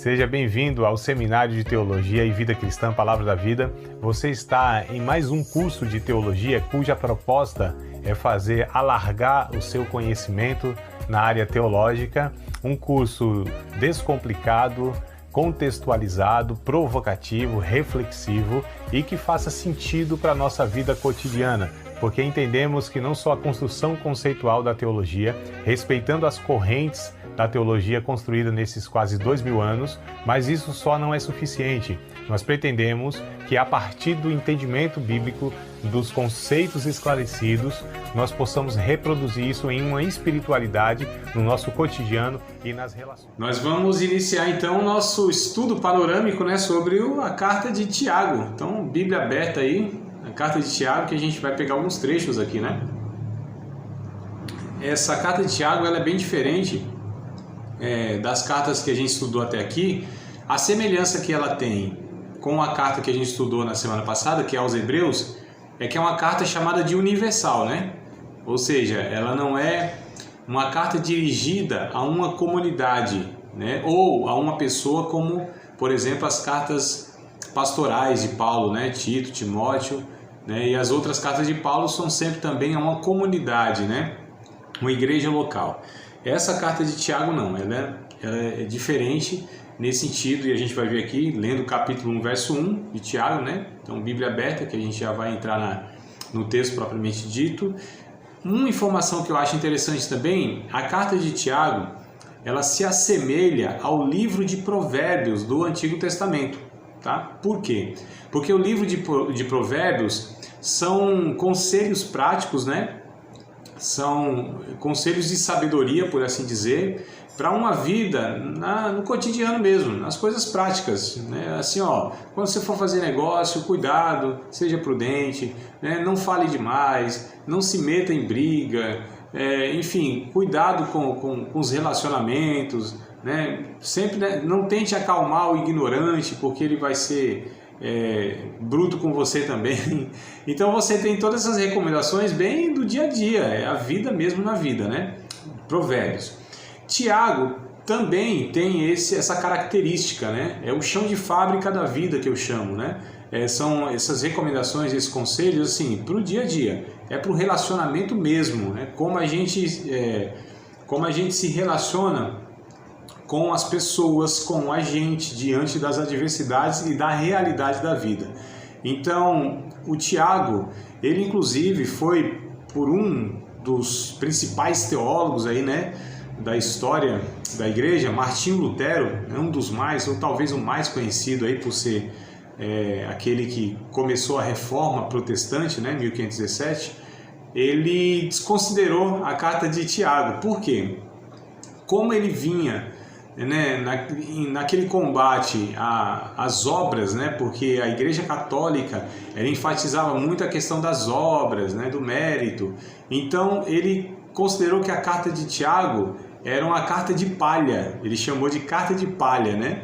Seja bem-vindo ao Seminário de Teologia e Vida Cristã Palavra da Vida. Você está em mais um curso de teologia cuja proposta é fazer alargar o seu conhecimento na área teológica, um curso descomplicado, contextualizado, provocativo, reflexivo e que faça sentido para a nossa vida cotidiana, porque entendemos que não só a construção conceitual da teologia, respeitando as correntes da teologia construída nesses quase 2000 anos, mas isso só não é suficiente. Nós pretendemos que a partir do entendimento bíblico, dos conceitos esclarecidos, nós possamos reproduzir isso em uma espiritualidade no nosso cotidiano e nas relações. Nós vamos iniciar então o nosso estudo panorâmico, sobre a carta de Tiago. Então, Bíblia aberta aí, a carta de Tiago, que a gente vai pegar alguns trechos aqui, Essa carta de Tiago, ela é bem diferente das cartas que a gente estudou até aqui. A semelhança que ela tem com a carta que a gente estudou na semana passada, que é aos Hebreus, é que é uma carta chamada de universal, Ou seja, ela não é uma carta dirigida a uma comunidade, Ou a uma pessoa como, por exemplo, as cartas pastorais de Paulo, Tito, Timóteo, E as outras cartas de Paulo são sempre também a uma comunidade, Uma igreja local. Essa carta de Tiago não, ela é diferente nesse sentido, e a gente vai ver aqui, lendo o capítulo 1, verso 1 de Tiago, Então, Bíblia aberta, que a gente já vai entrar no texto propriamente dito. Uma informação que eu acho interessante também, a carta de Tiago, ela se assemelha ao livro de Provérbios do Antigo Testamento, Por quê? Porque o livro de Provérbios são conselhos práticos, São conselhos de sabedoria, por assim dizer, para uma vida no cotidiano mesmo, nas coisas práticas, Assim, quando você for fazer negócio, cuidado, seja prudente, não fale demais, não se meta em briga, enfim, cuidado com os relacionamentos, Sempre, não tente acalmar o ignorante, porque ele vai ser bruto com você também. Então você tem todas essas recomendações bem do dia a dia, é a vida mesmo na vida, Provérbios. Tiago também tem essa característica, É o chão de fábrica da vida que eu chamo, São essas recomendações, esses conselhos, assim, para o dia a dia, é para o relacionamento mesmo, Como a gente se relaciona com as pessoas, com a gente, diante das adversidades e da realidade da vida. Então, o Tiago, ele inclusive foi por um dos principais teólogos aí, da história da igreja, Martinho Lutero, um dos mais, ou talvez o mais conhecido aí por ser aquele que começou a reforma protestante, 1517, ele desconsiderou a carta de Tiago. Por quê? Como ele vinha naquele combate às obras, porque a Igreja Católica ela enfatizava muito a questão das obras, do mérito. Então ele considerou que a carta de Tiago era uma carta de palha, ele chamou de carta de palha,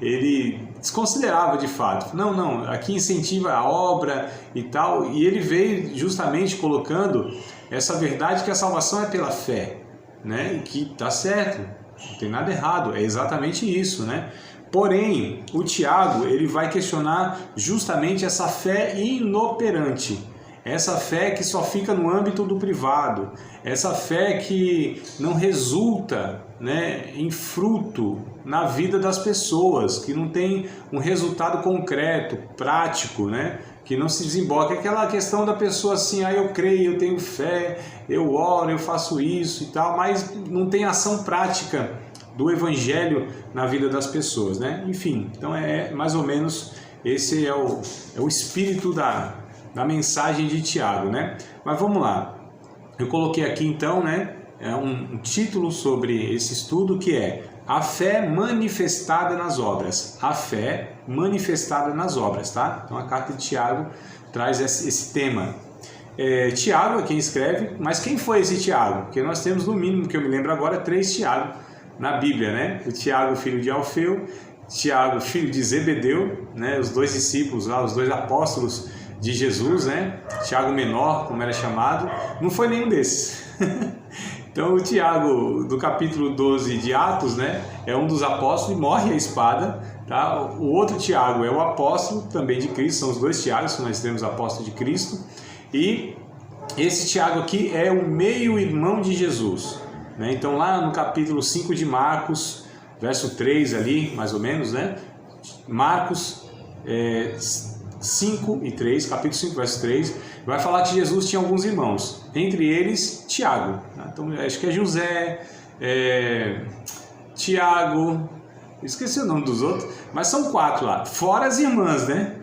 Ele desconsiderava de fato, não, aqui incentiva a obra e tal, e ele veio justamente colocando essa verdade que a salvação é pela fé, e que está certo. Não tem nada errado, é exatamente isso, Porém, o Tiago, ele vai questionar justamente essa fé inoperante, essa fé que só fica no âmbito do privado, essa fé que não resulta, em fruto na vida das pessoas, que não tem um resultado concreto, prático, que não se desemboca. Aquela questão da pessoa assim, eu creio, eu tenho fé, eu oro, eu faço isso e tal, mas não tem ação prática do evangelho na vida das pessoas, Enfim, então é mais ou menos esse é o espírito da mensagem de Tiago, Mas vamos lá, eu coloquei aqui então, um título sobre esse estudo que é a fé manifestada nas obras. A fé manifestada nas obras, Então a carta de Tiago traz esse tema. Tiago é quem escreve, mas quem foi esse Tiago? Porque nós temos, no mínimo que eu me lembro agora, 3 Tiago na Bíblia, O Tiago, filho de Alfeu, Tiago, filho de Zebedeu, os 2 discípulos lá, os 2 apóstolos de Jesus, né? Tiago Menor, como era chamado, não foi nenhum desses. Então o Tiago, do capítulo 12 de Atos, né, é um dos apóstolos e morre a espada. Tá? O outro Tiago é o apóstolo também de Cristo, são os dois Tiagos que nós temos, apóstolo de Cristo. E esse Tiago aqui é o meio-irmão de Jesus. Né? Então lá no capítulo 5 de Marcos, verso 3 ali, mais ou menos, né? Marcos 5 e 3, capítulo 5, verso 3, vai falar que Jesus tinha alguns irmãos, entre eles Tiago. Tá? Então acho que é José, Tiago, esqueci o nome dos outros, mas são 4 lá, fora as irmãs, né?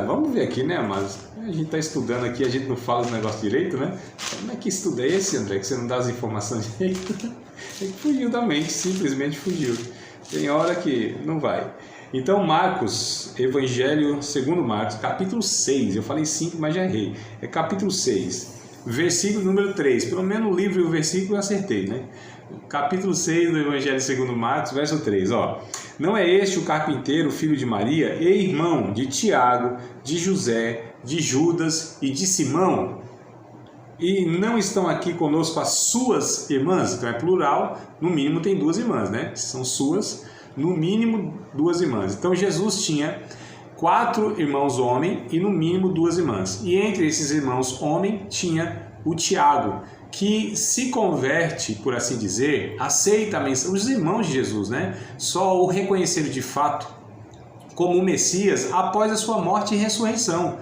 Vamos ver aqui, né, amados? A gente está estudando aqui, a gente não fala os negócios direito, né? Como é que estuda esse, André, que você não dá as informações direito? Ele fugiu da mente, simplesmente fugiu. Tem hora que não vai. Então, Marcos, Evangelho segundo Marcos, capítulo 6, eu falei 5, mas já errei. É capítulo 6, versículo número 3. Pelo menos o livro e o versículo eu acertei, né? Capítulo 6 do Evangelho segundo Marcos, verso 3, ó. Não é este o carpinteiro, filho de Maria, e irmão de Tiago, de José, de Judas e de Simão? E não estão aqui conosco as suas irmãs? Então é plural, no mínimo tem 2 irmãs, né? São suas, no mínimo 2 irmãs. Então Jesus tinha 4 irmãos homem e no mínimo 2 irmãs. E entre esses irmãos homem tinha o Tiago, que se converte, por assim dizer, aceita a mensagem. Os irmãos de Jesus, né? Só o reconheceram de fato como o Messias após a sua morte e ressurreição.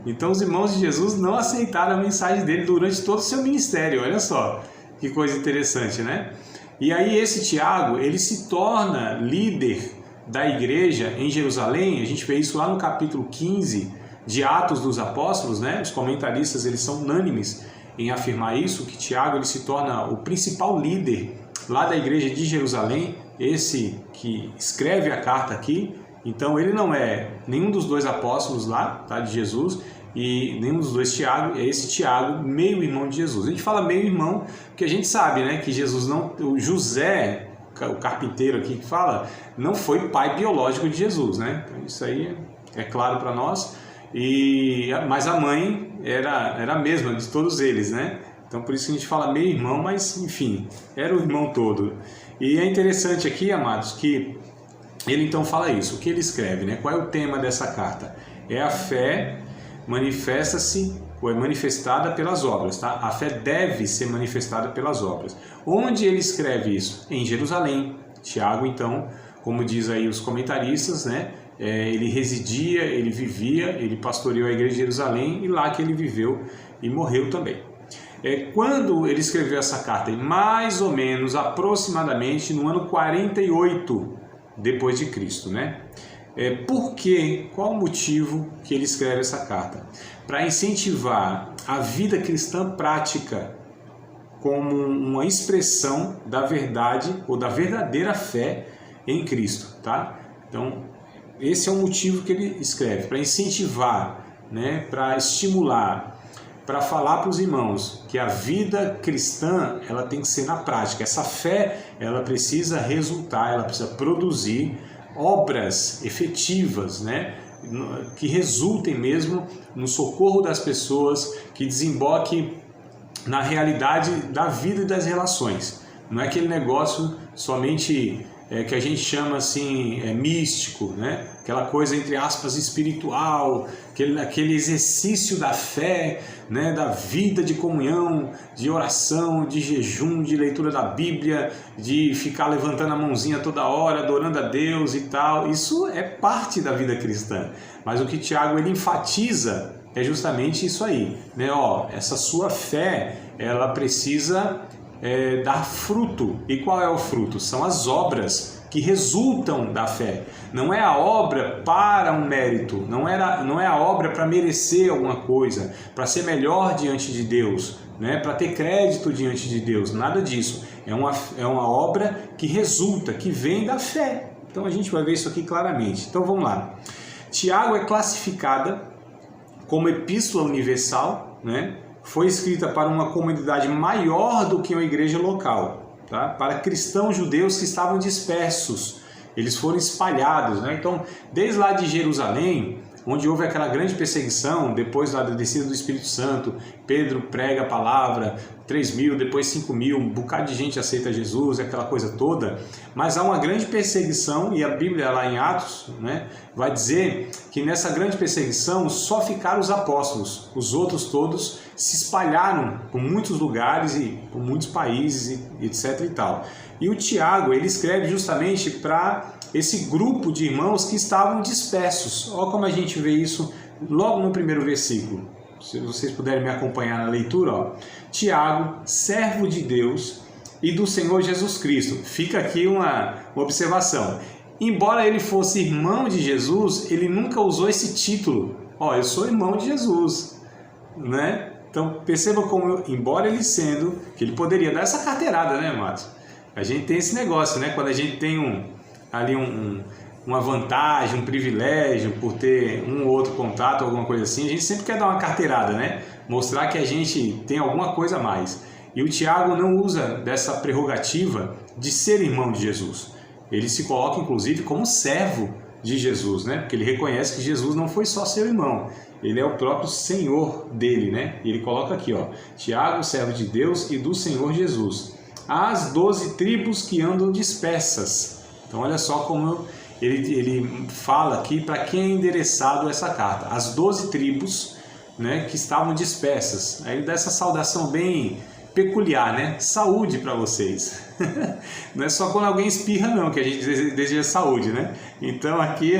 Então os irmãos de Jesus não aceitaram a mensagem dele durante todo o seu ministério. Olha só que coisa interessante, né? E aí esse Tiago, ele se torna líder da igreja em Jerusalém. A gente vê isso lá no capítulo 15 de Atos dos Apóstolos, né? Os comentaristas, eles são unânimes em afirmar isso, que Tiago ele se torna o principal líder lá da igreja de Jerusalém, esse que escreve a carta aqui. Então ele não é nenhum dos 2 apóstolos lá, tá, de Jesus, e nenhum dos 2 Tiago, é esse Tiago, meio-irmão de Jesus. A gente fala meio-irmão porque a gente sabe, né, que Jesus não, o José, o carpinteiro aqui que fala, não foi pai biológico de Jesus, né? Então isso aí é claro para nós. Mas a mãe era a mesma de todos eles, né? Então por isso que a gente fala meio-irmão, mas enfim, era o irmão todo. E é interessante aqui, amados, que ele então fala isso, o que ele escreve, né? Qual é o tema dessa carta? É a fé manifesta-se ou é manifestada pelas obras, tá? A fé deve ser manifestada pelas obras. Onde ele escreve isso? Em Jerusalém. Tiago, então, como diz aí os comentaristas, né? Ele residia, ele vivia, ele pastoreou a igreja de Jerusalém e lá que ele viveu e morreu também. Quando ele escreveu essa carta, mais ou menos, aproximadamente no ano 48 depois de Cristo, né? Por quê? Qual o motivo que ele escreve essa carta? Para incentivar a vida cristã prática como uma expressão da verdade ou da verdadeira fé em Cristo, tá? Então, esse é o motivo que ele escreve, para incentivar, né? Para estimular, para falar para os irmãos que a vida cristã ela tem que ser na prática. Essa fé ela precisa resultar, ela precisa produzir obras efetivas, né? Que resultem mesmo no socorro das pessoas, que desemboque na realidade da vida e das relações. Não é aquele negócio somente que a gente chama assim místico, né? Aquela coisa entre aspas espiritual, aquele exercício da fé, né? Da vida de comunhão, de oração, de jejum, de leitura da Bíblia, de ficar levantando a mãozinha toda hora, adorando a Deus e tal. Isso é parte da vida cristã. Mas o que Tiago ele enfatiza é justamente isso aí, né? Essa sua fé, ela precisa dar fruto. E qual é o fruto? São as obras que resultam da fé. Não é a obra para um mérito, não é a obra para merecer alguma coisa, para ser melhor diante de Deus, né? Para ter crédito diante de Deus, nada disso. É uma obra que resulta, que vem da fé. Então a gente vai ver isso aqui claramente. Então vamos lá. Tiago é classificada como epístola universal, né? Foi escrita para uma comunidade maior do que uma igreja local, tá? Para cristãos judeus que estavam dispersos, eles foram espalhados, né? Então, desde lá de Jerusalém, onde houve aquela grande perseguição, depois da descida do Espírito Santo, Pedro prega a palavra, 3.000, depois 5.000, um bocado de gente aceita Jesus, aquela coisa toda, mas há uma grande perseguição, e a Bíblia lá em Atos, né, vai dizer que nessa grande perseguição só ficaram os apóstolos, os outros todos se espalharam por muitos lugares e por muitos países, e etc e tal. E o Tiago, ele escreve justamente para esse grupo de irmãos que estavam dispersos. Olha como a gente vê isso logo no primeiro versículo. Se vocês puderem me acompanhar na leitura, ó. Tiago, servo de Deus e do Senhor Jesus Cristo. Fica aqui uma observação. Embora ele fosse irmão de Jesus, ele nunca usou esse título. Ó, eu sou irmão de Jesus, né? Então perceba como, embora ele sendo, que ele poderia dar essa carteirada, né, Matos? A gente tem esse negócio, né? Quando a gente tem uma vantagem, um privilégio por ter um ou outro contato, alguma coisa assim, a gente sempre quer dar uma carteirada, né? Mostrar que a gente tem alguma coisa a mais. E o Tiago não usa dessa prerrogativa de ser irmão de Jesus. Ele se coloca, inclusive, como servo de Jesus, né? Porque ele reconhece que Jesus não foi só seu irmão, ele é o próprio Senhor dele, né? E ele coloca aqui, ó, Tiago, servo de Deus e do Senhor Jesus. As 12 tribos que andam dispersas. Então, olha só como ele fala aqui para quem é endereçado essa carta. As 12 tribos, né, que estavam dispersas. Aí dá essa saudação bem peculiar, né? Saúde para vocês. Não é só quando alguém espirra não que a gente deseja saúde, né? Então aqui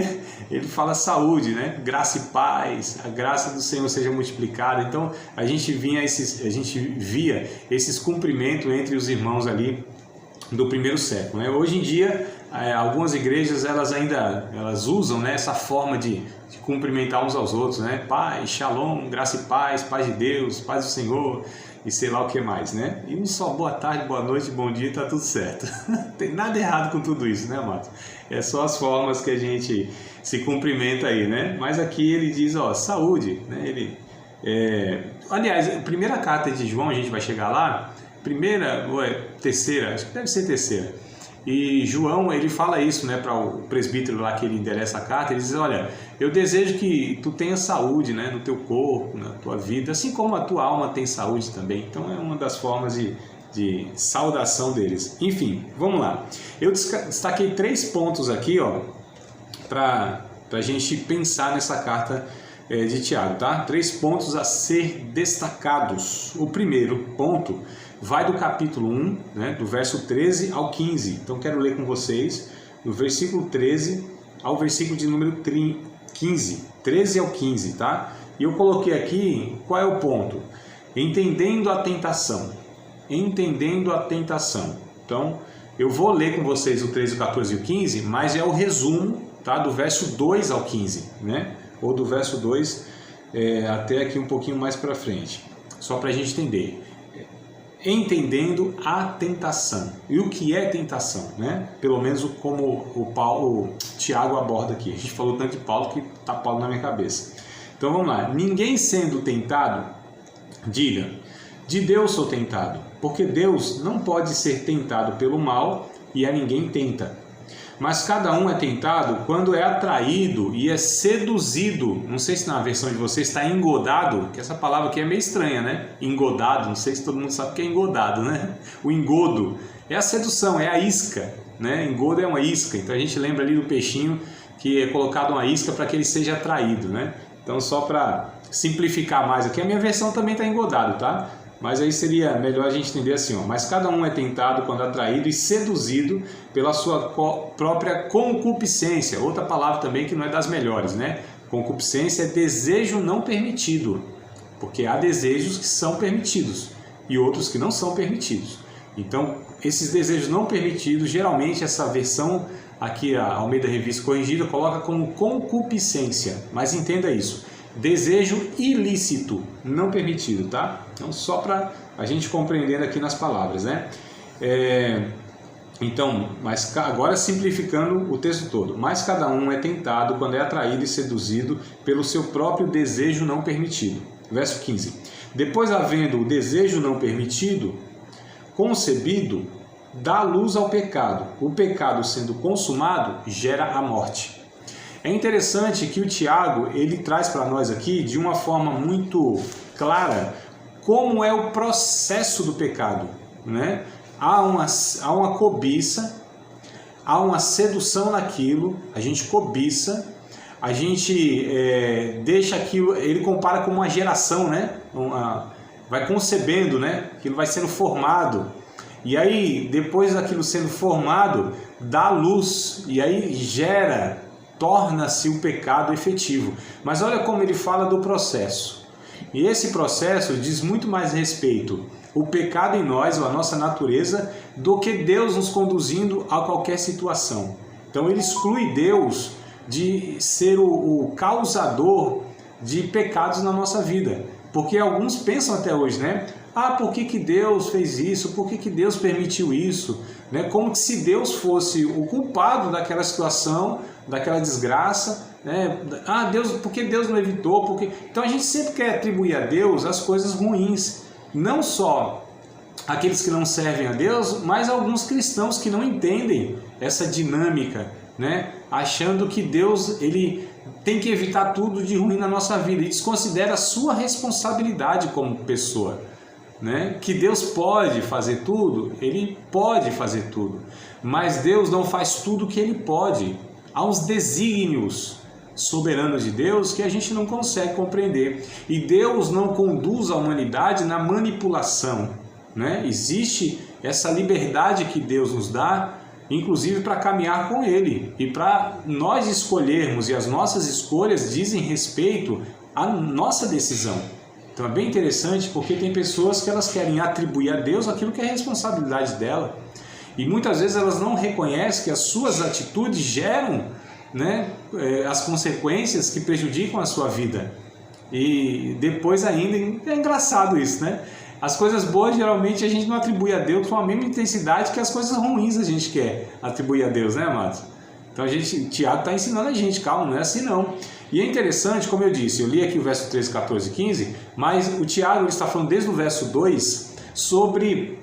ele fala saúde, né? Graça e paz, a graça do Senhor seja multiplicada. Então a gente via esses cumprimentos entre os irmãos ali do primeiro século, né? Hoje em dia algumas igrejas elas usam, né, essa forma de cumprimentar uns aos outros, né? Paz, shalom, graça e paz, paz de Deus, paz do Senhor e sei lá o que mais, né? E só boa tarde, boa noite, bom dia, tá tudo certo. Não tem nada errado com tudo isso, né, Mato? É só as formas que a gente se cumprimenta aí, né? Mas aqui ele diz, ó, saúde, né? Aliás, a primeira carta de João, a gente vai chegar lá, terceira, acho que deve ser terceira. E João, ele fala isso, né, para o presbítero lá que ele endereça a carta, ele diz, olha, eu desejo que tu tenha saúde, né, no teu corpo, na tua vida, assim como a tua alma tem saúde também. Então é uma das formas de saudação deles. Enfim, vamos lá. Eu destaquei 3 pontos aqui, ó, para a gente pensar nessa carta de Tiago, tá? 3 pontos a ser destacados. O primeiro ponto vai do capítulo 1, né, do verso 13 ao 15. Então quero ler com vocês do versículo 13 ao versículo de número 15. 13 ao 15, tá? E eu coloquei aqui, qual é o ponto? Entendendo a tentação. Entendendo a tentação. Então, eu vou ler com vocês o 13, o 14 e o 15, mas é o resumo, tá, do verso 2 ao 15, né? Ou do verso 2 até aqui um pouquinho mais para frente. Só para a gente entender. Entendendo a tentação. E o que é tentação, né? Pelo menos como o Tiago aborda aqui. A gente falou tanto de Paulo que tá Paulo na minha cabeça. Então vamos lá. Ninguém sendo tentado, diga, de Deus sou tentado, porque Deus não pode ser tentado pelo mal e a ninguém tenta. Mas cada um é tentado quando é atraído e é seduzido. Não sei se na versão de vocês está engodado, que essa palavra aqui é meio estranha, né? Engodado, não sei se todo mundo sabe o que é engodado, né? O engodo é a sedução, é a isca, né? Engodo é uma isca, então a gente lembra ali do peixinho que é colocado uma isca para que ele seja atraído, né? Então só para simplificar mais aqui, a minha versão também está engodado, tá? Mas aí seria melhor a gente entender assim, ó, mas cada um é tentado quando atraído e seduzido pela sua própria concupiscência. Outra palavra também que não é das melhores, né? Concupiscência é desejo não permitido, porque há desejos que são permitidos e outros que não são permitidos. Então, esses desejos não permitidos, geralmente essa versão aqui, a Almeida Revista Corrigida, coloca como concupiscência, mas entenda isso. Desejo ilícito, não permitido, tá? Então, só para a gente compreender aqui nas palavras, né? Então, mas agora simplificando o texto todo. Mas cada um é tentado quando é atraído e seduzido pelo seu próprio desejo não permitido. Verso 15. Depois, havendo o desejo não permitido, concebido, dá luz ao pecado. O pecado, sendo consumado, gera a morte. É interessante que o Tiago, ele traz para nós aqui, de uma forma muito clara, como é o processo do pecado, né? Há uma cobiça, há uma sedução naquilo, a gente cobiça, a gente deixa aquilo, ele compara com uma geração, né? Vai concebendo, né? Aquilo vai sendo formado, e aí depois daquilo sendo formado, dá luz, e aí torna-se um pecado efetivo. Mas olha como ele fala do processo, e esse processo diz muito mais respeito ao pecado em nós, ou a nossa natureza, do que Deus nos conduzindo a qualquer situação. Então ele exclui Deus de ser o causador de pecados na nossa vida. Porque alguns pensam até hoje, né? Por que Deus fez isso? Por que Deus permitiu isso? Né? Como que se Deus fosse o culpado daquela situação, daquela desgraça, né? Por que Deus não evitou? Então a gente sempre quer atribuir a Deus as coisas ruins. Não só aqueles que não servem a Deus, mas alguns cristãos que não entendem essa dinâmica, né? Achando que Deus ele tem que evitar tudo de ruim na nossa vida e desconsidera a sua responsabilidade como pessoa, né? Que Deus pode fazer tudo, Ele pode fazer tudo, mas Deus não faz tudo o que Ele pode. Há uns desígnios soberanos de Deus que a gente não consegue compreender, e Deus não conduz a humanidade na manipulação, né? Existe essa liberdade que Deus nos dá, inclusive para caminhar com Ele, e para nós escolhermos, e as nossas escolhas dizem respeito à nossa decisão. Então é bem interessante, porque tem pessoas que elas querem atribuir a Deus aquilo que é responsabilidade dela, e muitas vezes elas não reconhecem que as suas atitudes geram, né, as consequências que prejudicam a sua vida. E depois ainda, é engraçado isso, né? As coisas boas geralmente a gente não atribui a Deus com a mesma intensidade que as coisas ruins a gente quer atribuir a Deus, né, amados? Então Tiago está ensinando a gente, calma, não é assim não. E é interessante, como eu disse, eu li aqui o verso 13, 14 e 15, mas o Tiago está falando desde o verso 2 sobre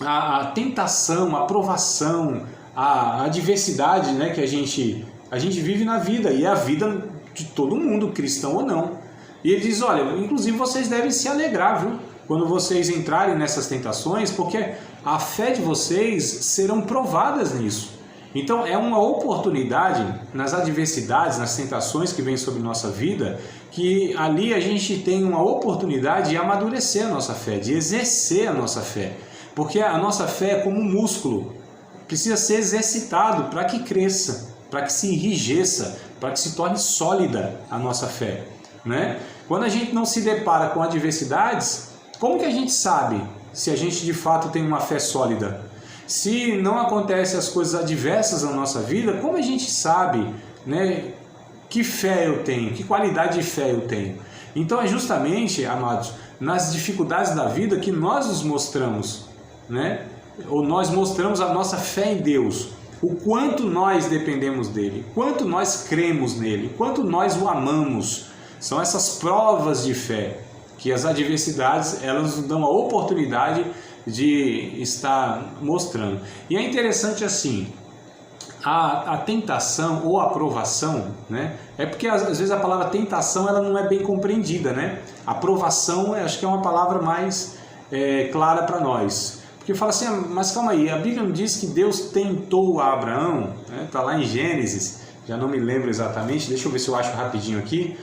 a tentação, a provação, a adversidade, né, que a gente vive na vida, e é a vida de todo mundo, cristão ou não. E ele diz, olha, inclusive vocês devem se alegrar, viu? Quando vocês entrarem nessas tentações, porque a fé de vocês serão provadas nisso. Então é uma oportunidade nas adversidades, nas tentações que vêm sobre nossa vida, que ali a gente tem uma oportunidade de amadurecer a nossa fé, de exercer a nossa fé. Porque a nossa fé é como um músculo, precisa ser exercitado para que cresça, para que se enrijeça, para que se torne sólida a nossa fé, né? Quando a gente não se depara com adversidades, como que a gente sabe se a gente de fato tem uma fé sólida? Se não acontecem as coisas adversas na nossa vida, como a gente sabe, né, que fé eu tenho, que qualidade de fé eu tenho? Então é justamente, amados, nas dificuldades da vida que nós nos mostramos, né? Ou nós mostramos a nossa fé em Deus, o quanto nós dependemos dele, quanto nós cremos nele, quanto nós o amamos. São essas provas de fé que as adversidades elas nos dão a oportunidade de estar mostrando. E é interessante assim, a tentação ou a provação, né? É porque às vezes a palavra tentação ela não é bem compreendida, né? A provação acho que é uma palavra mais clara para nós. Porque fala assim, mas calma aí, a Bíblia não diz que Deus tentou a Abraão, né? Tá lá em Gênesis, já não me lembro exatamente, deixa eu ver se eu acho rapidinho aqui.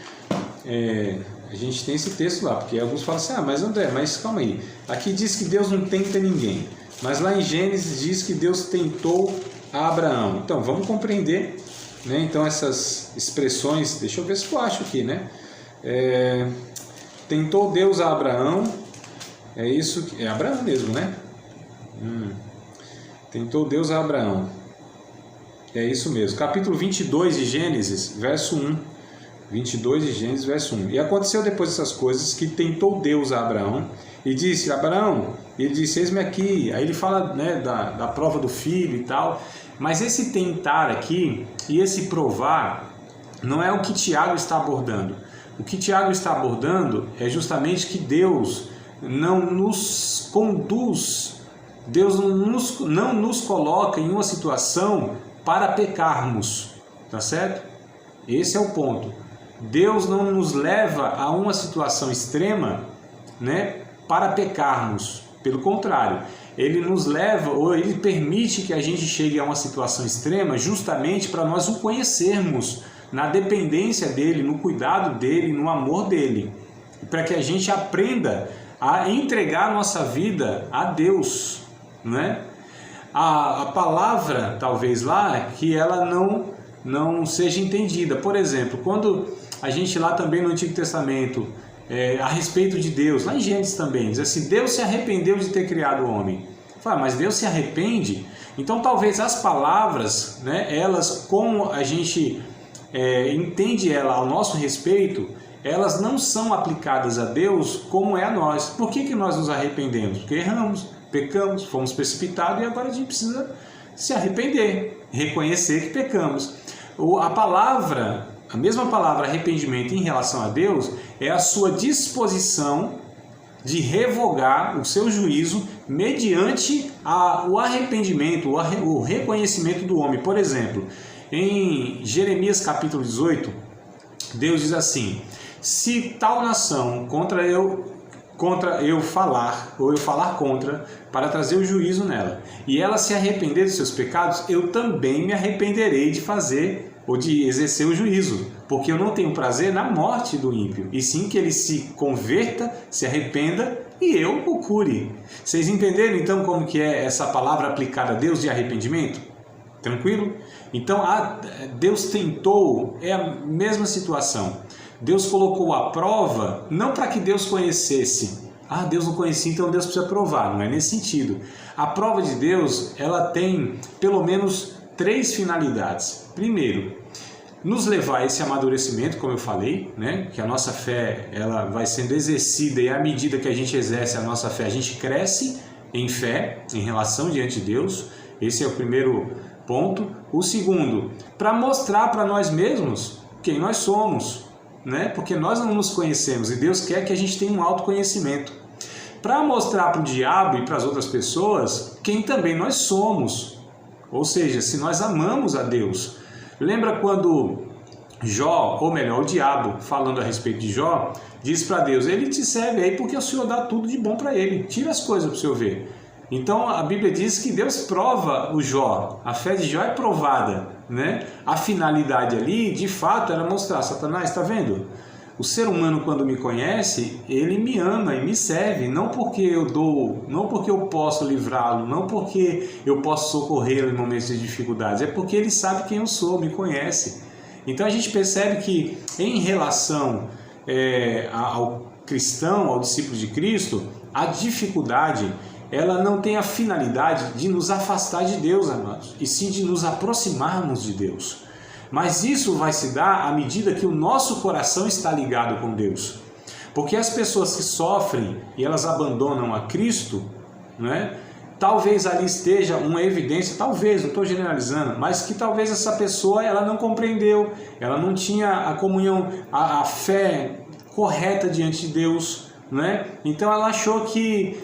A gente tem esse texto lá, porque alguns falam assim, mas André, mas calma aí, aqui diz que Deus não tenta ninguém, mas lá em Gênesis diz que Deus tentou a Abraão. Então vamos compreender, né? Então essas expressões, deixa eu ver se eu acho aqui, né? Tentou Deus a Abraão, é isso, é Abraão mesmo, né? Tentou Deus a Abraão, é isso mesmo, capítulo 22 de Gênesis, verso 1. 22 de Gênesis, verso 1. E aconteceu depois dessas coisas que tentou Deus a Abraão e disse, Abraão, ele disse, eis-me aqui. Aí ele fala, né, da prova do filho e tal, mas esse tentar aqui e esse provar não é o que Tiago está abordando. O que Tiago está abordando é justamente que Deus não nos conduz, Deus não nos coloca em uma situação para pecarmos, tá certo? Esse é o ponto. Deus não nos leva a uma situação extrema, né, para pecarmos. Pelo contrário, Ele nos leva, ou Ele permite que a gente chegue a uma situação extrema justamente para nós o conhecermos na dependência dEle, no cuidado dEle, no amor dEle. Para que a gente aprenda a entregar a nossa vida a Deus, né? A palavra, talvez lá, que ela não seja entendida. Por exemplo, quando a gente lá também no Antigo Testamento, a respeito de Deus, lá em Gênesis também, diz assim, Deus se arrependeu de ter criado o homem. Fala, mas Deus se arrepende? Então talvez as palavras, né, elas, como a gente entende ela ao nosso respeito, elas não são aplicadas a Deus como é a nós. Por que nós nos arrependemos? Porque erramos, pecamos, fomos precipitados e agora a gente precisa se arrepender, reconhecer que pecamos. A mesma palavra arrependimento em relação a Deus é a sua disposição de revogar o seu juízo mediante o arrependimento, o reconhecimento do homem. Por exemplo, em Jeremias capítulo 18, Deus diz assim, se tal nação contra eu falar, ou eu falar contra, para trazer o juízo nela, e ela se arrepender dos seus pecados, eu também me arrependerei de fazer ou de exercer o juízo, porque eu não tenho prazer na morte do ímpio, e sim que ele se converta, se arrependa e eu o cure. Vocês entenderam então como que é essa palavra aplicada a Deus de arrependimento? Tranquilo? Então Deus tentou, é a mesma situação. Deus colocou a prova, não para que Deus conhecesse. Deus não conhecia, então Deus precisa provar. Não é nesse sentido. A prova de Deus, ela tem pelo menos 3 finalidades. Primeiro, nos levar a esse amadurecimento, como eu falei, né? Que a nossa fé ela vai sendo exercida e à medida que a gente exerce a nossa fé, a gente cresce em fé, em relação diante de Deus. Esse é o primeiro ponto. O segundo, para mostrar para nós mesmos quem nós somos, né? Porque nós não nos conhecemos e Deus quer que a gente tenha um autoconhecimento. Para mostrar para o diabo e para as outras pessoas quem também nós somos. Ou seja, se nós amamos a Deus. Lembra quando Jó, ou melhor, o diabo, falando a respeito de Jó, diz para Deus, ele te serve aí porque o Senhor dá tudo de bom para ele. Tira as coisas para o Senhor ver. Então a Bíblia diz que Deus prova o Jó. A fé de Jó é provada, né? A finalidade ali, de fato, era mostrar, Satanás, está vendo? O ser humano, quando me conhece, ele me ama e me serve, não porque eu dou, não porque eu posso livrá-lo, não porque eu posso socorrê-lo em momentos de dificuldades, é porque ele sabe quem eu sou, me conhece. Então a gente percebe que em relação ao cristão, ao discípulo de Cristo, a dificuldade, ela não tem a finalidade de nos afastar de Deus, amados, e sim de nos aproximarmos de Deus. Mas isso vai se dar à medida que o nosso coração está ligado com Deus. Porque as pessoas que sofrem e elas abandonam a Cristo, né, talvez ali esteja uma evidência, talvez, não estou generalizando, mas que talvez essa pessoa ela não compreendeu, ela não tinha a comunhão, a fé correta diante de Deus, né? Então ela achou que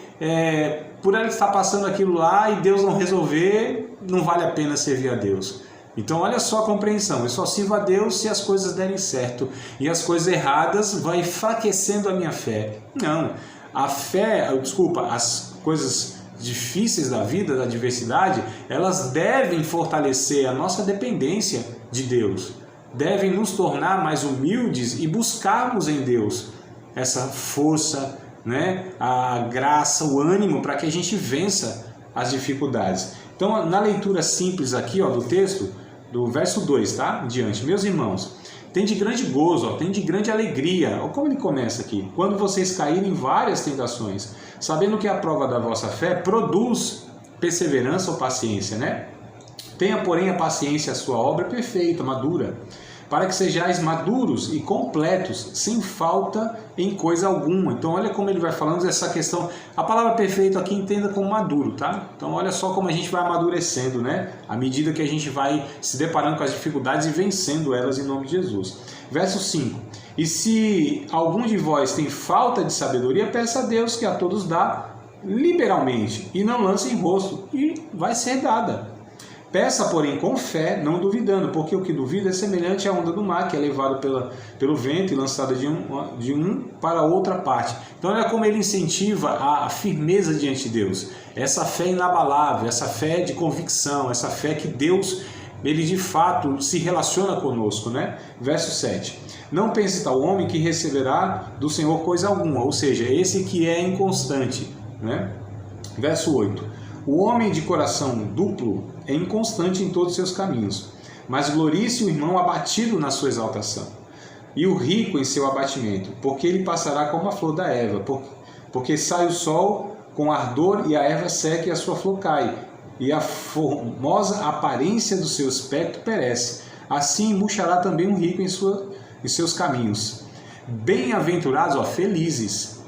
por ela estar passando aquilo lá e Deus não resolver, não vale a pena servir a Deus. Então olha só a compreensão, eu só sirvo a Deus se as coisas derem certo e as coisas erradas vão enfraquecendo a minha fé. Não, as coisas difíceis da vida, da adversidade, elas devem fortalecer a nossa dependência de Deus, devem nos tornar mais humildes e buscarmos em Deus essa força, né, a graça, o ânimo para que a gente vença as dificuldades. Então na leitura simples aqui do texto, do verso 2, tá? Diante. Meus irmãos, tem de grande gozo, tem de grande alegria. Olha como ele começa aqui. Quando vocês caírem em várias tentações, sabendo que a prova da vossa fé produz perseverança ou paciência, né? Tenha, porém, a paciência a sua obra perfeita, madura, para que sejais maduros e completos, sem falta em coisa alguma. Então olha como ele vai falando essa questão. A palavra perfeito aqui entenda como maduro, tá? Então olha só como a gente vai amadurecendo, né? À medida que a gente vai se deparando com as dificuldades e vencendo elas em nome de Jesus. Verso 5. E se algum de vós tem falta de sabedoria, peça a Deus que a todos dá liberalmente e não lance em rosto, e vai ser dada. Peça, porém, com fé, não duvidando, porque o que duvida é semelhante à onda do mar, que é levado pelo vento e lançada de um para outra parte. Então, olha como ele incentiva a firmeza diante de Deus. Essa fé inabalável, essa fé de convicção, essa fé que Deus, ele de fato se relaciona conosco, né? Verso 7. Não pense tal homem que receberá do Senhor coisa alguma, ou seja, esse que é inconstante, né? Verso 8. O homem de coração duplo é inconstante em todos os seus caminhos, mas glorie-se o irmão abatido na sua exaltação, e o rico em seu abatimento, porque ele passará como a flor da erva, porque sai o sol com ardor e a erva seca e a sua flor cai, e a formosa aparência do seu aspecto perece. Assim murchará também um rico em seus caminhos. Bem-aventurados, felizes,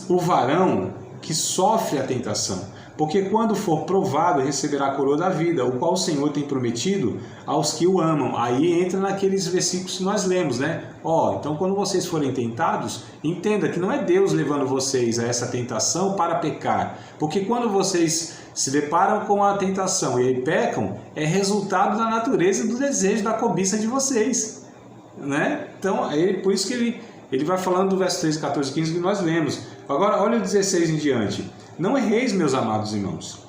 o varão que sofre a tentação, porque quando for provado receberá a coroa da vida, o qual o Senhor tem prometido aos que o amam. Aí entra naqueles versículos que nós lemos, né? Então quando vocês forem tentados, entenda que não é Deus levando vocês a essa tentação para pecar, porque quando vocês se deparam com a tentação e aí pecam, é resultado da natureza, do desejo, da cobiça de vocês, né? Então, por isso que ele vai falando do verso 13, 14, 15 que nós lemos. Agora, olha o 16 em diante. Não erreis, meus amados irmãos.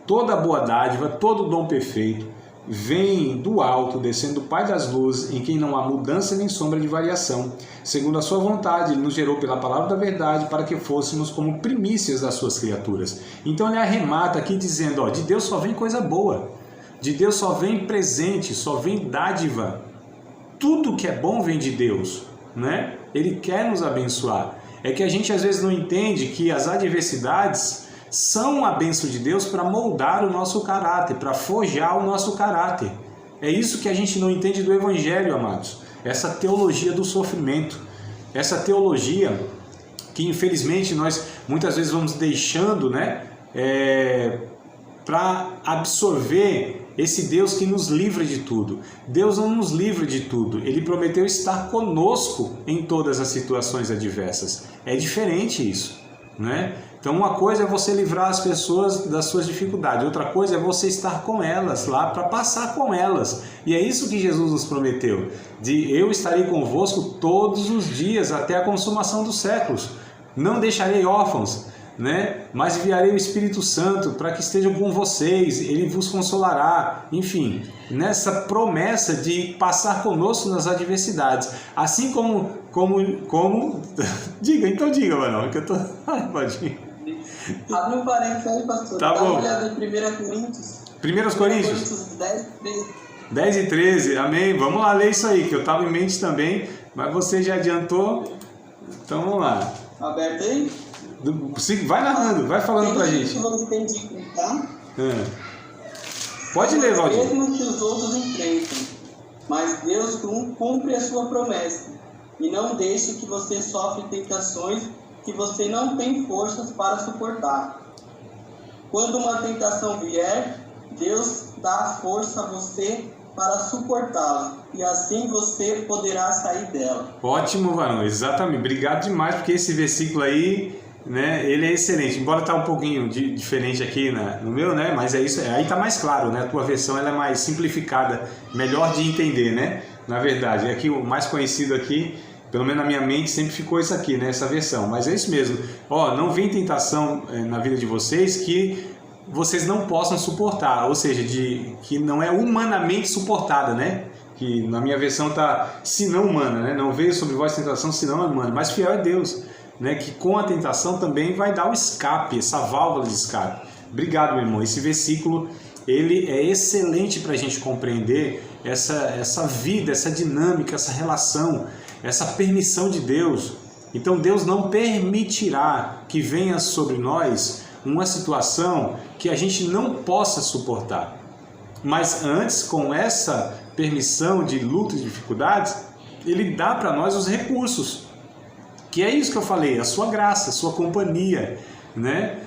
Toda boa dádiva, todo dom perfeito, vem do alto, descendo do Pai das luzes, em quem não há mudança nem sombra de variação. Segundo a sua vontade, ele nos gerou pela palavra da verdade, para que fôssemos como primícias das suas criaturas. Então ele arremata aqui dizendo, de Deus só vem coisa boa. De Deus só vem presente, só vem dádiva. Tudo que é bom vem de Deus, né? Ele quer nos abençoar. É que a gente às vezes não entende que as adversidades são a bênção de Deus para moldar o nosso caráter, para forjar o nosso caráter. É isso que a gente não entende do Evangelho, amados. Essa teologia do sofrimento, essa teologia que infelizmente nós muitas vezes vamos deixando, né, para absorver esse Deus que nos livra de tudo. Deus não nos livra de tudo. Ele prometeu estar conosco em todas as situações adversas. É diferente isso, né? Então uma coisa é você livrar as pessoas das suas dificuldades, outra coisa é você estar com elas lá para passar com elas. E é isso que Jesus nos prometeu, de eu estarei convosco todos os dias até a consumação dos séculos. Não deixarei órfãos, né? Mas enviarei o Espírito Santo para que esteja com vocês, ele vos consolará. Enfim, nessa promessa de passar conosco nas adversidades, assim como diga, Manuel, que eu tô abre um parênteses aí, pastor. Tá bom. Dá uma olhada em 1 Coríntios. 1 Coríntios 10, 13. 10 e 13, amém. Vamos lá ler isso aí, que eu estava em mente também, mas você já adiantou, então vamos lá. Aberto aí? Vai narrando, vai falando pra gente. Que você tem de enfrentar? Pode ler, Valdir. Mesmo que os outros enfrentam, mas Deus cumpre a sua promessa e não deixe que você sofra tentações que você não tem forças para suportar. Quando uma tentação vier, Deus dá força a você para suportá-la, e assim você poderá sair dela. Ótimo, Varão, exatamente. Obrigado demais, porque esse versículo aí, né, ele é excelente. Embora tá um pouquinho diferente aqui no meu, né, mas é isso. Aí tá mais claro, né? A tua versão ela é mais simplificada, melhor de entender, né? Na verdade, aqui o mais conhecido aqui, pelo menos na minha mente, sempre ficou isso aqui, né? Essa versão. Mas é isso mesmo. Não vem tentação na vida de vocês que vocês não possam suportar, ou seja, que não é humanamente suportada, né? Que na minha versão tá se não humana, né? Não veio sobre vós tentação se não humana, mas fiel é Deus, né? Que com a tentação também vai dar o escape, essa válvula de escape. Obrigado, meu irmão. Esse versículo ele é excelente para a gente compreender essa vida, essa dinâmica, essa relação, essa permissão de Deus. Então Deus não permitirá que venha sobre nós uma situação que a gente não possa suportar. Mas antes, com essa permissão de luta e dificuldades, Ele dá para nós os recursos. Que é isso que eu falei, a sua graça, a sua companhia, né?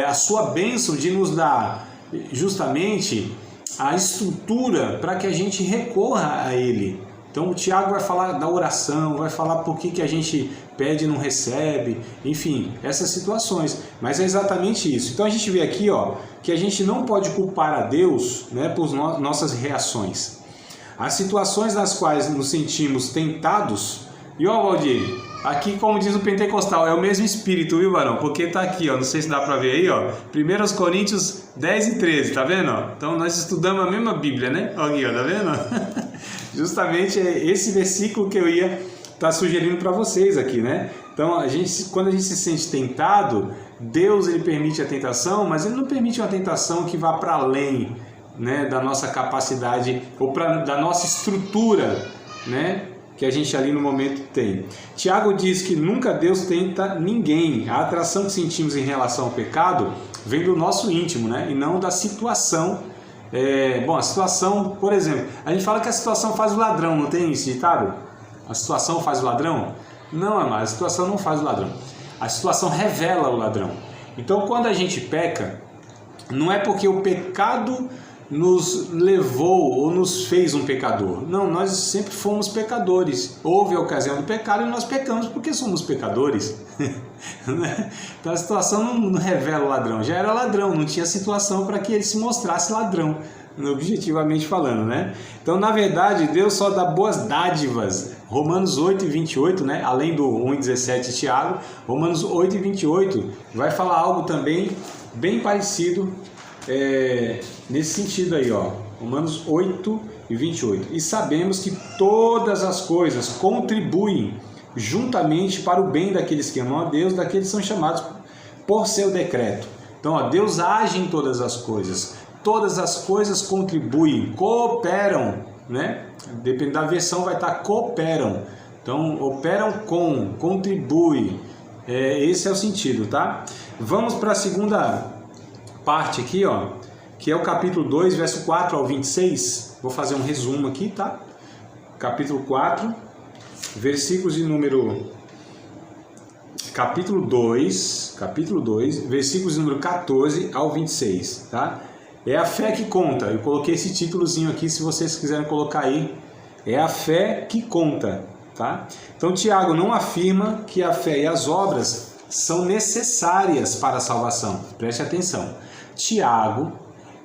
A sua bênção de nos dar justamente a estrutura para que a gente recorra a Ele. Então o Tiago vai falar da oração, vai falar por que a gente pede e não recebe, enfim, essas situações. Mas é exatamente isso. Então a gente vê aqui, ó, que a gente não pode culpar a Deus, né, por nossas reações. As situações nas quais nos sentimos tentados, e ó, Valdir, aqui como diz o pentecostal, é o mesmo espírito, viu, varão? Porque tá aqui, ó, não sei se dá para ver aí, ó, 1 Coríntios 10 e 13, tá vendo? Ó? Então nós estudamos a mesma Bíblia, né? Aqui, ó, tá vendo? Justamente é esse versículo que eu ia estar sugerindo para vocês aqui, né? Então, quando a gente se sente tentado, Deus ele permite a tentação, mas ele não permite uma tentação que vá para além, né, da nossa capacidade ou da nossa estrutura, né, que a gente ali no momento tem. Tiago diz que nunca Deus tenta ninguém. A atração que sentimos em relação ao pecado vem do nosso íntimo, né, e não da situação. Bom, a situação, por exemplo, a gente fala que a situação faz o ladrão, não tem esse ditado? A situação faz o ladrão? Não, amado, a situação não faz o ladrão. A situação revela o ladrão. Então, quando a gente peca, não é porque o pecado nos levou ou nos fez um pecador. Não, nós sempre fomos pecadores. Houve a ocasião do pecado e nós pecamos porque somos pecadores. Então a situação não revela o ladrão. Já era ladrão, não tinha situação para que ele se mostrasse ladrão, objetivamente falando, né? Então, na verdade, Deus só dá boas dádivas. Romanos 8 e 28, né? Além do 1 e 17 Tiago, Romanos 8 e 28 vai falar algo também bem parecido nesse sentido aí, ó. Romanos 8 e 28. E sabemos que todas as coisas contribuem juntamente para o bem daqueles que amam a Deus, daqueles que são chamados por seu decreto. Então, ó, Deus age em todas as coisas. Todas as coisas contribuem, cooperam, né? Dependendo da versão vai estar cooperam. Então, operam com, contribui. Esse é o sentido, tá? Vamos para a segunda parte aqui, ó, que é o capítulo 2, verso 4 ao 26. Vou fazer um resumo aqui, tá? Capítulo 4, versículos de número... Capítulo 2, versículos de número 14 ao 26, tá? É a fé que conta. Eu coloquei esse títulozinho aqui, se vocês quiserem colocar aí. É a fé que conta, tá? Então, Tiago não afirma que a fé e as obras são necessárias para a salvação. Preste atenção. Tiago,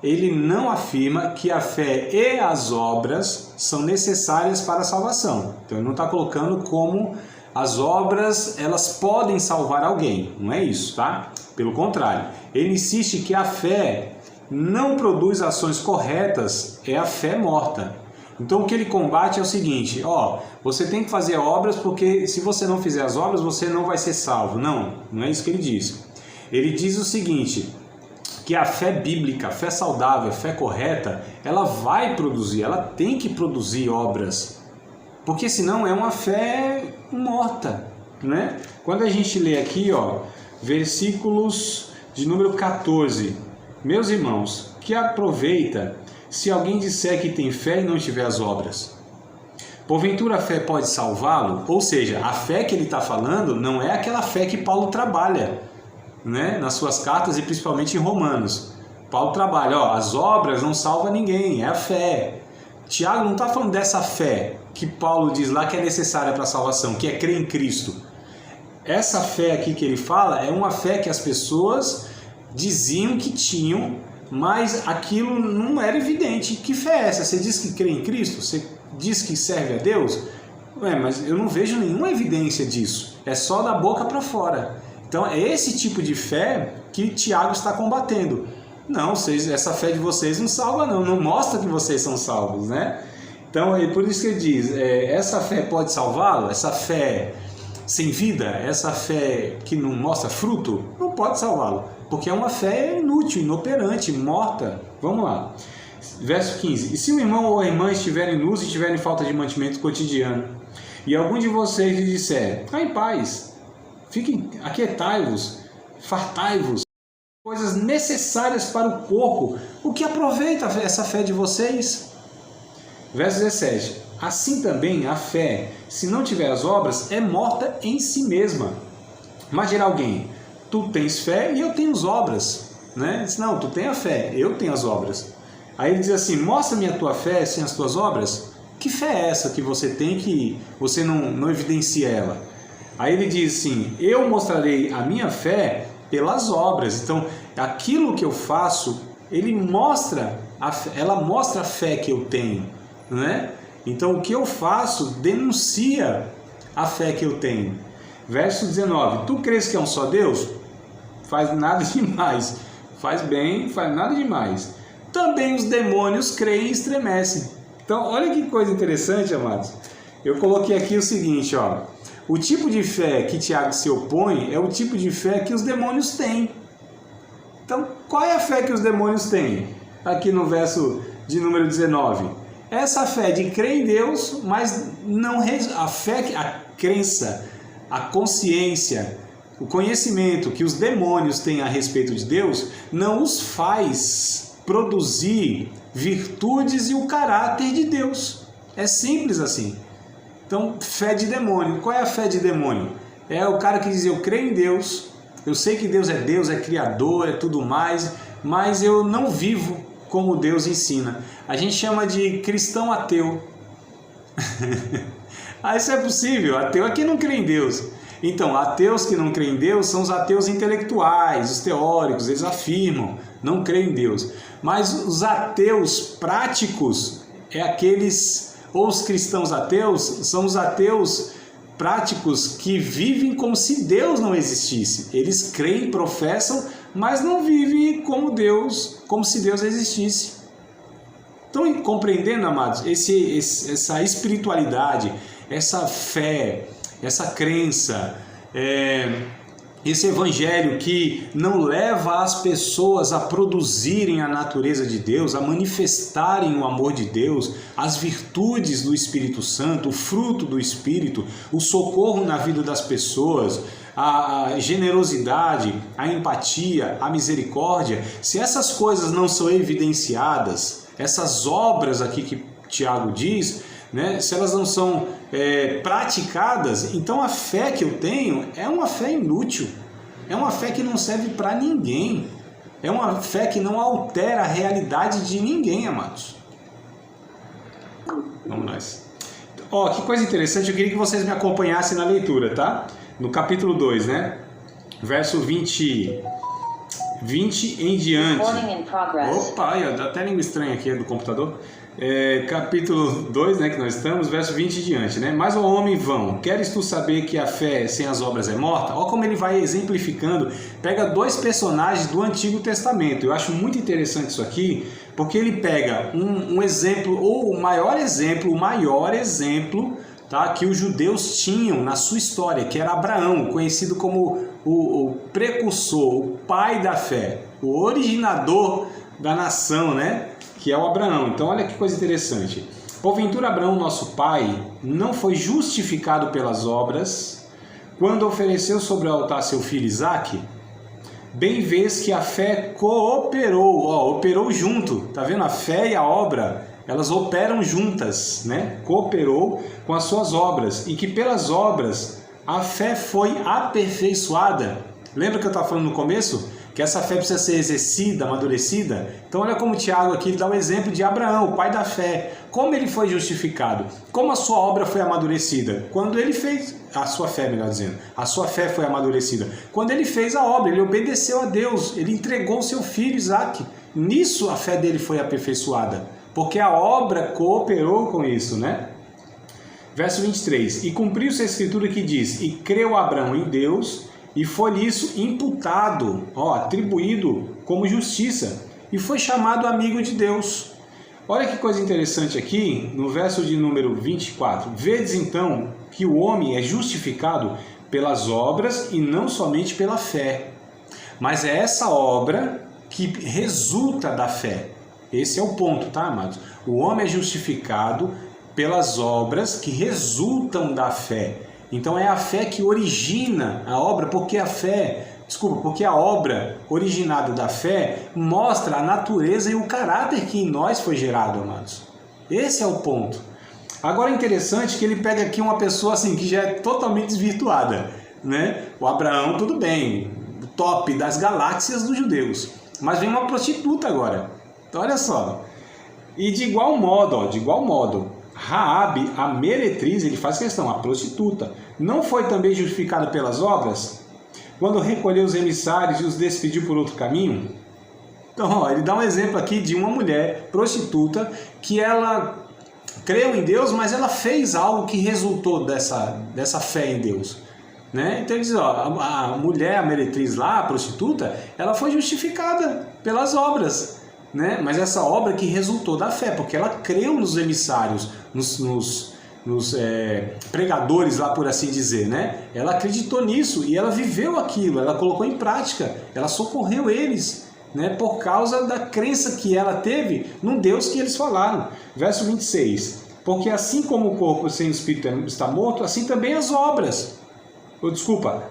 ele não afirma que a fé e as obras são necessárias para a salvação. Então, ele não está colocando como as obras, elas podem salvar alguém. Não é isso, tá? Pelo contrário. Ele insiste que a fé não produz ações corretas, é a fé morta. Então o que ele combate é o seguinte, ó, você tem que fazer obras porque se você não fizer as obras, você não vai ser salvo. Não é isso que ele diz. Ele diz o seguinte, que a fé bíblica, a fé saudável, a fé correta, ela vai produzir, ela tem que produzir obras, porque senão é uma fé morta, né? Quando a gente lê aqui, ó, versículos de número 14, meus irmãos, que aproveita se alguém disser que tem fé e não tiver as obras? Porventura a fé pode salvá-lo? Ou seja, a fé que ele está falando não é aquela fé que Paulo trabalha, né, nas suas cartas e principalmente em Romanos. Paulo trabalha, ó, as obras não salvam ninguém, é a fé. Tiago não está falando dessa fé que Paulo diz lá que é necessária para a salvação, que é crer em Cristo. Essa fé aqui que ele fala é uma fé que as pessoas diziam que tinham, mas aquilo não era evidente. Que fé é essa? Você diz que crê em Cristo? Você diz que serve a Deus? Mas eu não vejo nenhuma evidência disso. É só da boca para fora. Então é esse tipo de fé que Tiago está combatendo. Não, essa fé de vocês não salva não mostra que vocês são salvos, né? Então é por isso que ele diz, essa fé pode salvá-lo? Essa fé sem vida, essa fé que não mostra fruto, não pode salvá-lo, porque é uma fé inútil, inoperante, morta. Vamos lá. Verso 15. E se o irmão ou a irmã estiverem nus e tiverem falta de mantimento cotidiano, e algum de vocês lhe disser, em paz, fiquem, aquietai-vos, fartai-vos, coisas necessárias para o corpo, o que aproveita essa fé de vocês? Verso 17. Assim também a fé, se não tiver as obras, é morta em si mesma. Mas dirá alguém, tu tens fé e eu tenho as obras, né? Diz, não, tu tens a fé, eu tenho as obras. Aí ele diz assim, mostra-me a tua fé sem as tuas obras. Que fé é essa que você tem que você não evidencia ela? Aí ele diz assim, eu mostrarei a minha fé pelas obras. Então, aquilo que eu faço, ela mostra a fé que eu tenho, né? Então, o que eu faço denuncia a fé que eu tenho. Verso 19, tu crês que é um só Deus? Faz nada demais. Faz bem, faz nada demais. Também os demônios creem e estremecem. Então, olha que coisa interessante, amados. Eu coloquei aqui o seguinte, ó. O tipo de fé que Tiago se opõe é o tipo de fé que os demônios têm. Então, qual é a fé que os demônios têm? Aqui no verso de número 19. Essa fé de crer em Deus, mas não a fé, a crença, a consciência, o conhecimento que os demônios têm a respeito de Deus não os faz produzir virtudes e o caráter de Deus. É simples assim. Então, fé de demônio. Qual é a fé de demônio? É o cara que diz, eu creio em Deus, eu sei que Deus, é criador, é tudo mais, mas eu não vivo como Deus ensina. A gente chama de cristão ateu. Isso é possível, ateu é quem não crê em Deus. Então, ateus que não creem em Deus são os ateus intelectuais, os teóricos, eles afirmam, não creem em Deus. Mas os ateus práticos, ou os cristãos ateus, são os ateus práticos que vivem como se Deus não existisse. Eles creem, professam, mas não vivem como Deus, como se Deus existisse. Estão compreendendo, amados, essa espiritualidade, essa fé, essa crença, esse evangelho que não leva as pessoas a produzirem a natureza de Deus, a manifestarem o amor de Deus, as virtudes do Espírito Santo, o fruto do Espírito, o socorro na vida das pessoas, a generosidade, a empatia, a misericórdia. Se essas coisas não são evidenciadas, essas obras aqui que Tiago diz, né, se elas não são praticadas, então a fé que eu tenho é uma fé inútil, é uma fé que não serve para ninguém, é uma fé que não altera a realidade de ninguém, amados. Vamos nós. Que coisa interessante, eu queria que vocês me acompanhassem na leitura, tá? No capítulo 2, né? Verso 20 em diante. Opa, dá até língua estranha aqui do computador. Capítulo 2, né, que nós estamos, verso 20 em diante, né? Mas o homem vão, queres tu saber que a fé sem as obras é morta? Olha como ele vai exemplificando, pega dois personagens do Antigo Testamento. Eu acho muito interessante isso aqui, porque ele pega um exemplo, ou o maior exemplo, tá, que os judeus tinham na sua história, que era Abraão, conhecido como o precursor, o pai da fé, o originador da nação, né? Que é o Abraão. Então olha que coisa interessante. Porventura Abraão, nosso pai, não foi justificado pelas obras quando ofereceu sobre o altar seu filho Isaque? Bem vês que a fé cooperou, operou junto, tá vendo? A fé e a obra, elas operam juntas, né? Cooperou com as suas obras, e que pelas obras a fé foi aperfeiçoada. Lembra que eu estava falando no começo? Que essa fé precisa ser exercida, amadurecida. Então olha como Tiago aqui dá o exemplo de Abraão, o pai da fé. Como ele foi justificado? Como a sua obra foi amadurecida? Quando ele fez, a sua fé, melhor dizendo, a sua fé foi amadurecida. Quando ele fez a obra, ele obedeceu a Deus, ele entregou o seu filho Isaque. Nisso a fé dele foi aperfeiçoada, porque a obra cooperou com isso, né? Verso 23, e cumpriu-se a escritura que diz, e creu Abraão em Deus, e foi isso imputado, atribuído como justiça, e foi chamado amigo de Deus. Olha que coisa interessante aqui, no verso de número 24. Vedes então que o homem é justificado pelas obras e não somente pela fé. Mas é essa obra que resulta da fé. Esse é o ponto, tá, amados? O homem é justificado pelas obras que resultam da fé. Então é a fé que origina a obra, porque a obra originada da fé mostra a natureza e o caráter que em nós foi gerado, amados. Esse é o ponto. Agora é interessante que ele pega aqui uma pessoa assim que já é totalmente desvirtuada, né? O Abraão, tudo bem, o top das galáxias dos judeus. Mas vem uma prostituta agora. Então olha só. E de igual modo, Raabe, a meretriz, ele faz questão, a prostituta, não foi também justificada pelas obras? Quando recolheu os emissários e os despediu por outro caminho? Então, ele dá um exemplo aqui de uma mulher prostituta que ela creu em Deus, mas ela fez algo que resultou dessa fé em Deus. Né? Então ele diz, a mulher, a meretriz lá, a prostituta, ela foi justificada pelas obras. Né? Mas essa obra que resultou da fé, porque ela creu nos emissários, nos pregadores lá, por assim dizer, né? Ela acreditou nisso e ela viveu aquilo, ela colocou em prática, ela socorreu eles, né? Por causa da crença que ela teve no Deus que eles falaram. Verso 26, porque assim como o corpo sem o espírito está morto, assim também as obras.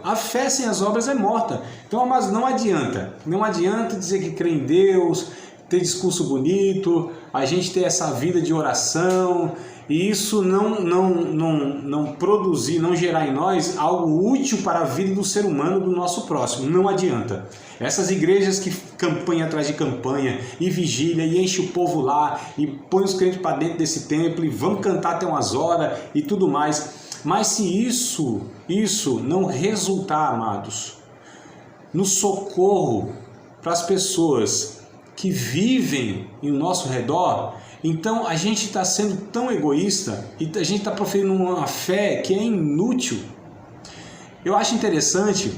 A fé sem as obras é morta. Então, mas não adianta dizer que crê em Deus, ter discurso bonito, a gente ter essa vida de oração, e isso não produzir, não gerar em nós algo útil para a vida do ser humano, do nosso próximo. Não adianta. Essas igrejas que campanha atrás de campanha, e vigília, e enche o povo lá, e põe os crentes para dentro desse templo, e vão cantar até umas horas, e tudo mais. Mas se isso não resultar, amados, no socorro para as pessoas que vivem em nosso redor, então a gente está sendo tão egoísta e a gente está proferindo uma fé que é inútil. Eu acho interessante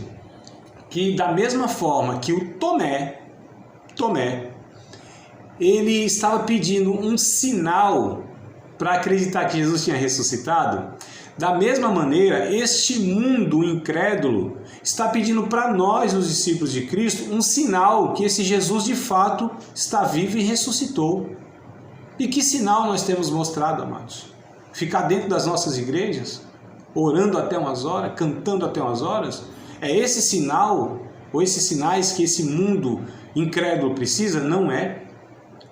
que, da mesma forma que o Tomé, ele estava pedindo um sinal para acreditar que Jesus tinha ressuscitado, da mesma maneira, este mundo incrédulo está pedindo para nós, os discípulos de Cristo, um sinal que esse Jesus de fato está vivo e ressuscitou. E que sinal nós temos mostrado, amados? Ficar dentro das nossas igrejas, orando até umas horas, cantando até umas horas? É esse sinal, ou esses sinais que esse mundo incrédulo precisa? Não é.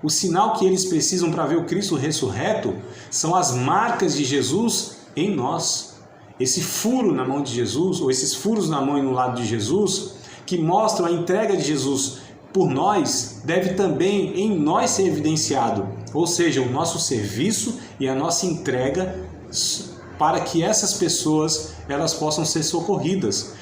O sinal que eles precisam para ver o Cristo ressurreto são as marcas de Jesus em nós. Esse furo na mão de Jesus, ou esses furos na mão e no lado de Jesus, que mostram a entrega de Jesus por nós, deve também em nós ser evidenciado. Ou seja, o nosso serviço e a nossa entrega para que essas pessoas elas possam ser socorridas.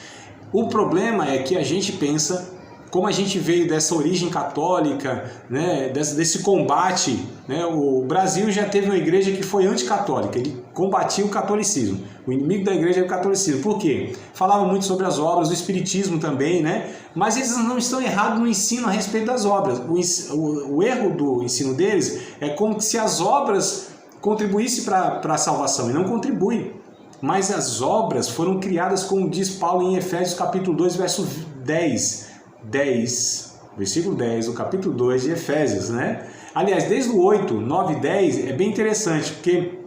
O problema é que a gente pensa, como a gente veio dessa origem católica, né, desse combate, né, o Brasil já teve uma igreja que foi anticatólica, ele combatia o catolicismo. O inimigo da igreja era o catolicismo. Por quê? Falava muito sobre as obras, o espiritismo também, né? Mas eles não estão errados no ensino a respeito das obras. O erro do ensino deles é como se as obras contribuíssem para a salvação, e não contribuem. Mas as obras foram criadas, como diz Paulo em Efésios capítulo 2, verso 10, versículo 10, o capítulo 2 de Efésios, né? Aliás, desde o 8, 9 e 10 é bem interessante, porque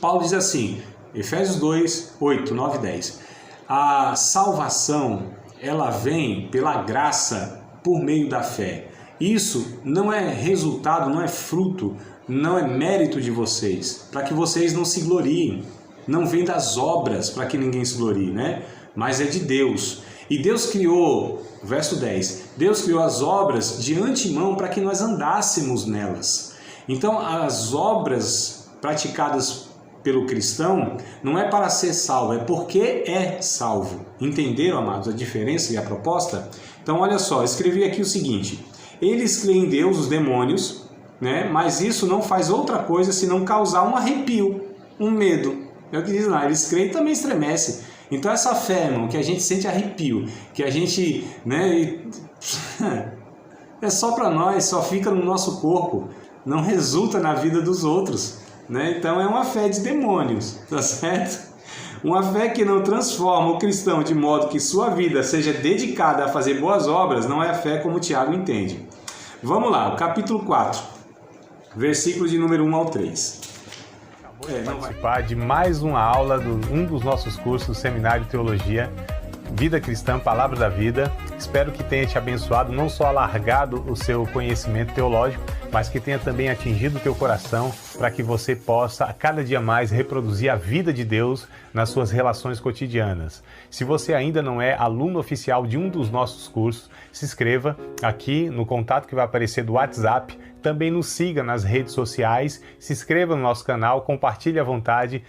Paulo diz assim, Efésios 2, 8, 9 e 10, a salvação, ela vem pela graça por meio da fé. Isso não é resultado, não é fruto, não é mérito de vocês, para que vocês não se gloriem. Não vem das obras para que ninguém se glorie, né? Mas é de Deus. E Deus criou, verso 10, Deus criou as obras de antemão para que nós andássemos nelas. Então, as obras praticadas pelo cristão não é para ser salvo, é porque é salvo. Entenderam, amados, a diferença e a proposta? Então, olha só, escrevi aqui o seguinte, eles creem em Deus, os demônios, né? Mas isso não faz outra coisa senão causar um arrepio, um medo. É o que diz lá, eles creem e também estremecem. Então essa fé, irmão, que a gente sente arrepio, que a gente, né, é só para nós, só fica no nosso corpo, não resulta na vida dos outros, né? Então é uma fé de demônios, tá certo? Uma fé que não transforma o cristão de modo que sua vida seja dedicada a fazer boas obras, não é a fé como Tiago entende. Vamos lá, o capítulo 4, versículo de número 1 ao 3. Participar de mais uma aula de um dos nossos cursos, Seminário de Teologia, Vida Cristã, Palavra da Vida. Espero que tenha te abençoado, não só alargado o seu conhecimento teológico, mas que tenha também atingido o teu coração para que você possa, a cada dia mais, reproduzir a vida de Deus nas suas relações cotidianas. Se você ainda não é aluno oficial de um dos nossos cursos, se inscreva aqui no contato que vai aparecer do WhatsApp, Também nos siga nas redes sociais, se inscreva no nosso canal, compartilhe à vontade